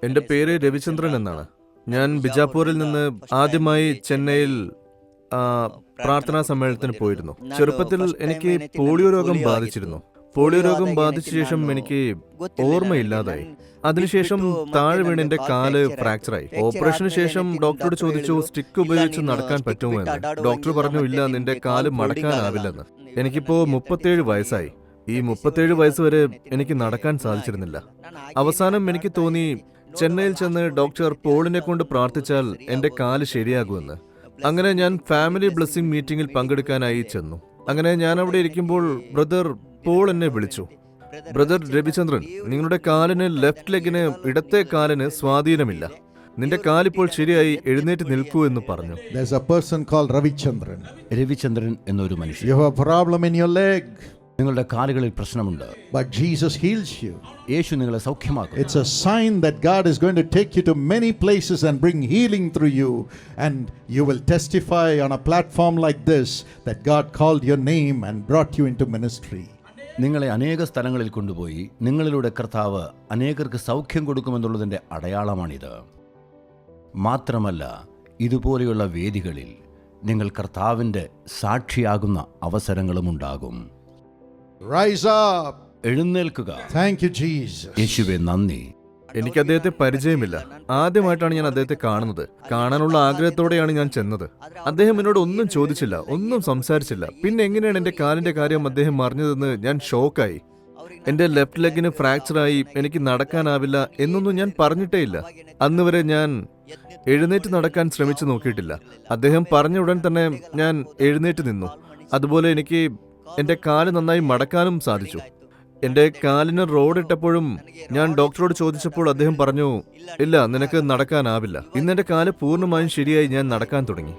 എൻ്റെ പേര് രവിചന്ദ്രൻ എന്നാണ്. ഞാൻ ബിജാപൂരിൽ നിന്ന് ആദ്യമായി ചെന്നൈയിൽ പ്രാർത്ഥനാ സമ്മേളനത്തിന് പോയിരുന്നു. ചെറുപ്പത്തിൽ എനിക്ക് പോളിയോ രോഗം ബാധിച്ചിരുന്നു. പോളിയോ രോഗം ബാധിച്ച ശേഷം എനിക്ക് ഓർമ്മയില്ലാതായി. അതിനുശേഷം താഴെ വീണ് എൻ്റെ കാല് ഫ്രാക്ചറായി. ഓപ്പറേഷന് ശേഷം ഡോക്ടറോട് ചോദിച്ചു സ്റ്റിക്ക് ഉപയോഗിച്ച് നടക്കാൻ പറ്റുമോ എന്ന്. ഡോക്ടർ പറഞ്ഞു ഇല്ല, നിന്റെ കാല് മടക്കാനാവില്ലെന്ന്. എനിക്കിപ്പോ 37 വയസ്സായി. ഈ 37 വയസ്സ് വരെ എനിക്ക് നടക്കാൻ സാധിച്ചിരുന്നില്ല. അവസാനം എനിക്ക് തോന്നി ചെന്നൈയിൽ ചെന്ന് ഡോക്ടർ പോളിനെ കൊണ്ട് പ്രാർത്ഥിച്ചാൽ എൻ്റെ കാല് ശരിയാകുമെന്ന്. അങ്ങനെ ഞാൻ ഫാമിലി ബ്ലെസ്സിംഗ് മീറ്റിംഗിൽ പങ്കെടുക്കാനായി ചെന്നു. അങ്ങനെ ഞാൻ അവിടെ ഇരിക്കുമ്പോൾ ബ്രദർ പോൾ എന്നെ വിളിച്ചു. ബ്രദർ രവിചന്ദ്രൻ, നിങ്ങളുടെ കാലിന് ലെഫ്റ്റ് ലെഗിന് ഇടത്തെ കാലിന് സ്വാധീനമില്ല. നിന്റെ കാലിപ്പോൾ ശരിയായി, എഴുന്നേറ്റ് നിൽക്കൂ എന്ന് പറഞ്ഞു. There's a person called Ravichandran. Ravichandran എന്നൊരു മനുഷ്യൻ. You have a problem in your leg. നിങ്ങളുടെ കാലുകളിൽ പ്രശ്നമുണ്ട്. But Jesus heals you. യേശു നിങ്ങളെ സൗഖ്യമാക്കും. It's a sign that God is going to take you to many places and bring healing through you, and you will testify on a platform like this that God called your name and brought you into ministry. നിങ്ങളെ അനേക സ്ഥലങ്ങളിൽ കൊണ്ടുപോയി നിങ്ങളിലൂടെ കർത്താവ് അനേകർക്ക് സൗഖ്യം കൊടുക്കുമെന്നുള്ളതിൻ്റെ അടയാളമാണിത്. മാത്രമല്ല, ഇതുപോലെയുള്ള വേദികളിൽ നിങ്ങൾ കർത്താവിൻ്റെ സാക്ഷിയാകുന്ന അവസരങ്ങളും ഉണ്ടാകും. Rise up. എഴുന്നേൽക്കുക. Thank you, Jesus. യേശുവേ നന്ദി. എനിക്ക് അദ്ദേഹത്തെ പരിചയമില്ല. ആദ്യമായിട്ടാണ് ഞാൻ അദ്ദേഹത്തെ കാണുന്നത്. കാണാനുള്ള ആഗ്രഹത്തോടെയാണ് ഞാൻ ചെന്നത്. അദ്ദേഹം എന്നോട് ഒന്നും ചോദിച്ചില്ല, ഒന്നും സംസാരിച്ചില്ല. പിന്നെ എങ്ങനെയാണ് എൻ്റെ കാലിൻ്റെ കാര്യം അദ്ദേഹം അറിഞ്ഞതെന്ന് ഞാൻ ഷോക്കായി. എൻ്റെ ലെഫ്റ്റ് ലെഗിന് ഫ്രാക്ചറായി, എനിക്ക് നടക്കാനാവില്ല എന്നൊന്നും ഞാൻ പറഞ്ഞിട്ടേ ഇല്ല. അന്ന് വരെ ഞാൻ എഴുന്നേറ്റ് നടക്കാൻ ശ്രമിച്ചു നോക്കിയിട്ടില്ല. അദ്ദേഹം പറഞ്ഞ ഉടൻ തന്നെ ഞാൻ എഴുന്നേറ്റ് നിന്നു. അതുപോലെ എനിക്ക് എൻ്റെ കാല് നന്നായി മടക്കാനും സാധിച്ചു. എൻ്റെ കാലിന് റോഡിട്ടപ്പോഴും ഞാൻ ഡോക്ടറോട് ചോദിച്ചപ്പോൾ അദ്ദേഹം പറഞ്ഞു ഇല്ല, നിനക്ക് നടക്കാനാവില്ല. ഇന്ന് എൻ്റെ കാല് പൂർണ്ണമായും ശരിയായി, ഞാൻ നടക്കാൻ തുടങ്ങി.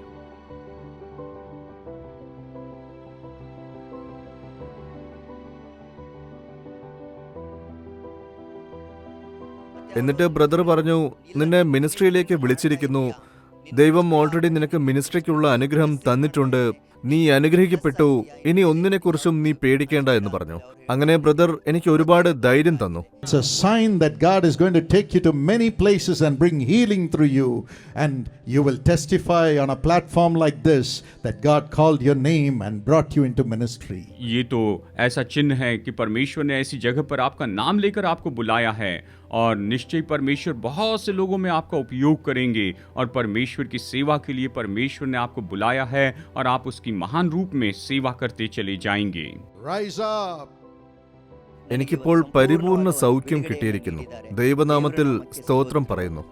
എന്നിട്ട് ബ്രദർ പറഞ്ഞു നിന്നെ മിനിസ്ട്രിയിലേക്ക് വിളിച്ചിരിക്കുന്നു. ദൈവം ഓൾറെഡി നിനക്ക് മിനിസ്ട്രിക്കുള്ള അനുഗ്രഹം തന്നിട്ടുണ്ട്. നീ അനുഗ്രഹിക്കപ്പെട്ടു. ഇനി ഒന്നിനെക്കുറിച്ചും നീ പേടിക്കേണ്ട എന്ന് പറഞ്ഞു. അങ്ങനെ ബ്രദർ എനിക്ക് ഒരുപാട് ധൈര്യം തന്നു. It's a sign that God is going to take you to many places and bring healing through you, and you will testify on a platform like this that God called your name and brought you into ministry. ये तो ऐसा चिन्ह है कि परमेश्वर ने ऐसी जगह पर आपका नाम लेकर आपको बुलाया है, और निश्चय परमेश्वर बहुत से लोगों में आपका उपयोग करेंगे, और परमेश्वर की सेवा के लिए परमेश्वर ने आपको बुलाया है, और आप उसकी महान रूप में सेवा करते चले जाएंगे. Rise up. എനിക്കിപ്പോൾ പരിപൂർണ സൗഖ്യം കിട്ടിയിരിക്കുന്നു. ദൈവനാമത്തിൽ സ്തോത്രം പറയുന്നു.